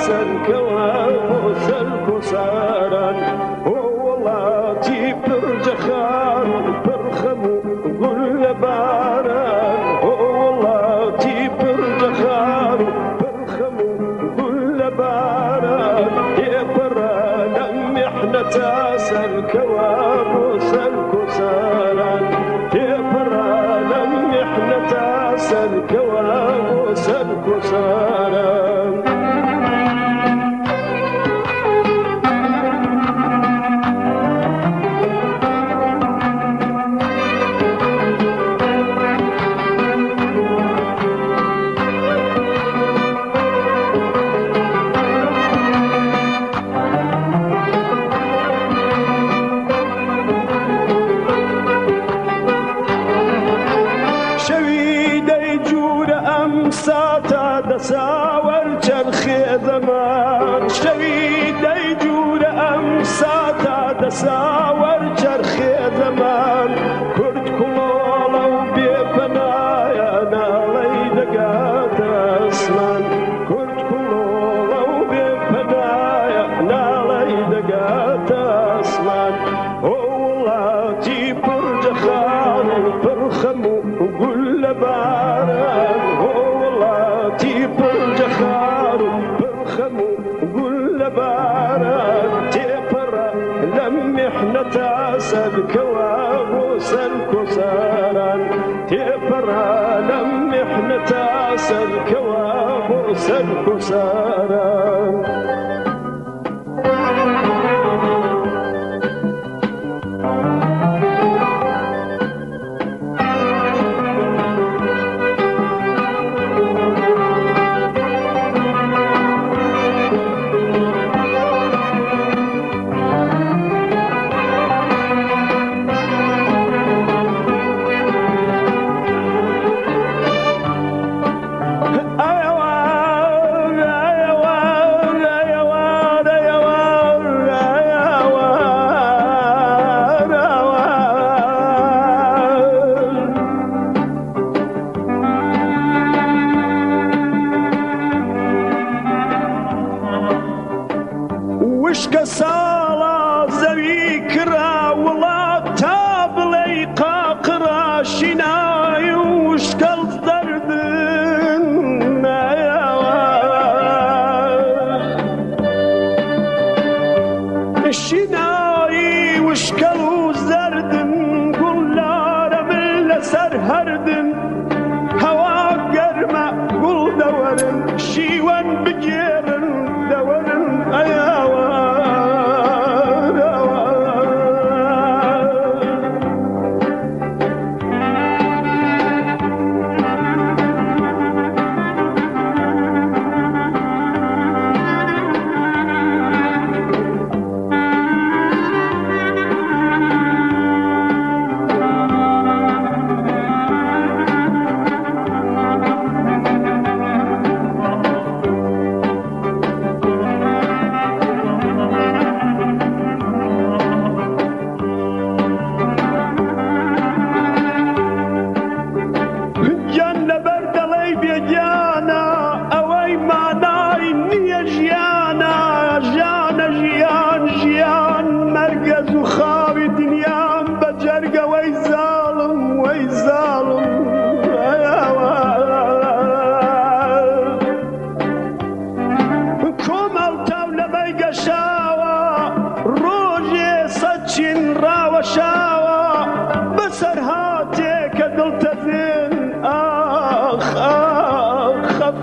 سركوان سركساران وولاتي برجخان برخمو قل باران وولاتي برجخان برخمو قل باران يبرانا محنة سركوان سركساران يبرانا محنة سركوان سركساران ساتا دساور چرخی زمان شوید ای جور امساتا دساور چرخی زمان کرد کلالا و بیپنایا نالی دگات اسمان کرد کلالا و بیپنایا نالی دگات اسمان اولاتی پرجخان پرخمو گل باران برجخار برخمو قل باران تيبرا لم محنة سلكواب سلكساران تيبرا لم محنة سلكواب سلكساران وشك سالا زوي كرا ولا تابلي قاقرا شناي وشك الزرد شناي وشك الزرد قل لا رمل سر هردن هوا قرمة قل دورن شيوان بجيرن دورن اياوان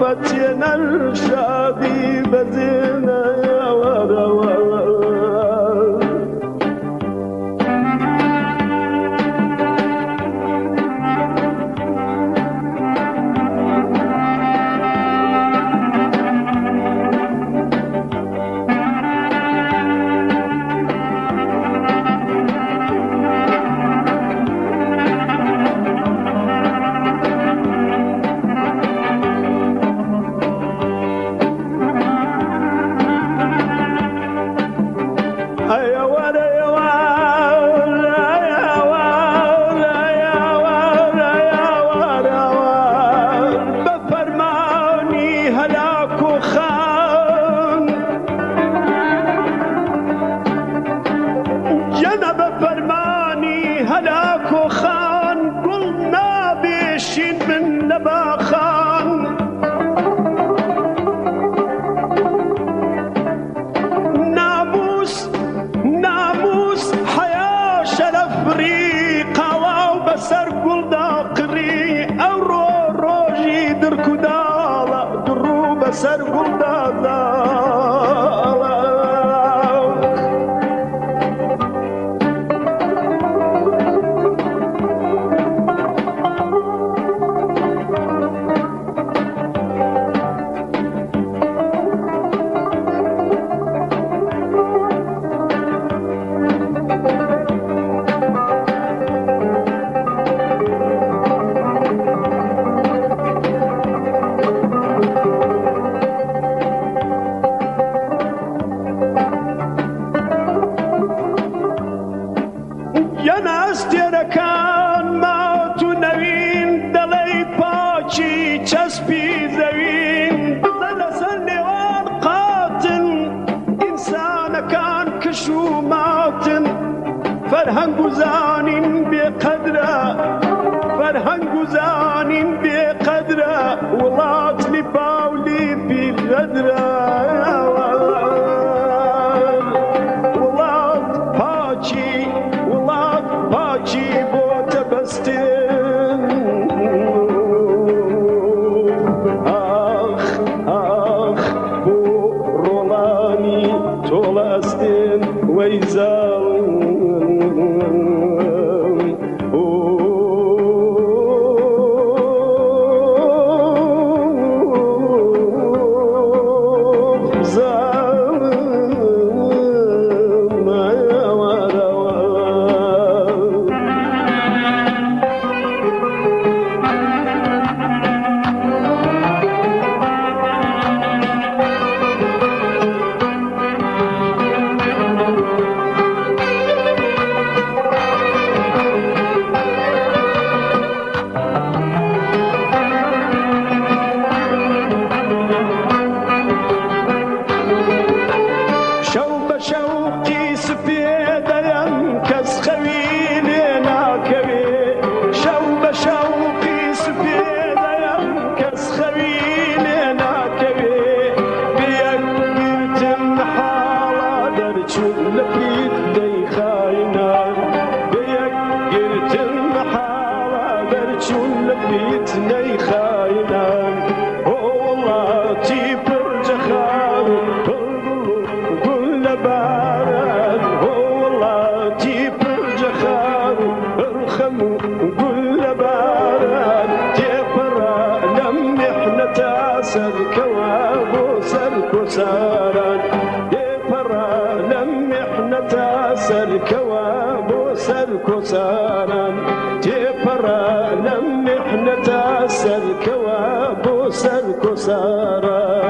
فتينا الشادي بزينا يا ورا لسر گلدادا ئەستێرەکان ماوەت و نەوین دەڵێی پاچی چەسپی زەوین بزە لەسەر نێوان قاتن ئینسانەکان کش و ماتن فەرهەنگ و زانین بێقەدرە فەرهەنگ و زانین بێقەدرە وڵات لیپا و لیپی غەدرە وڵات پاچی پاچی بۆ تەبەستن ئاخ ئاخ بۆ ڕۆڵانی تۆڵە ئەستن وەی زاڵم سركوا بو سركو ساران يفرا لم محنتا سركوا بو سركو ساران يفرا لم محنتا سركوا بو سركو ساران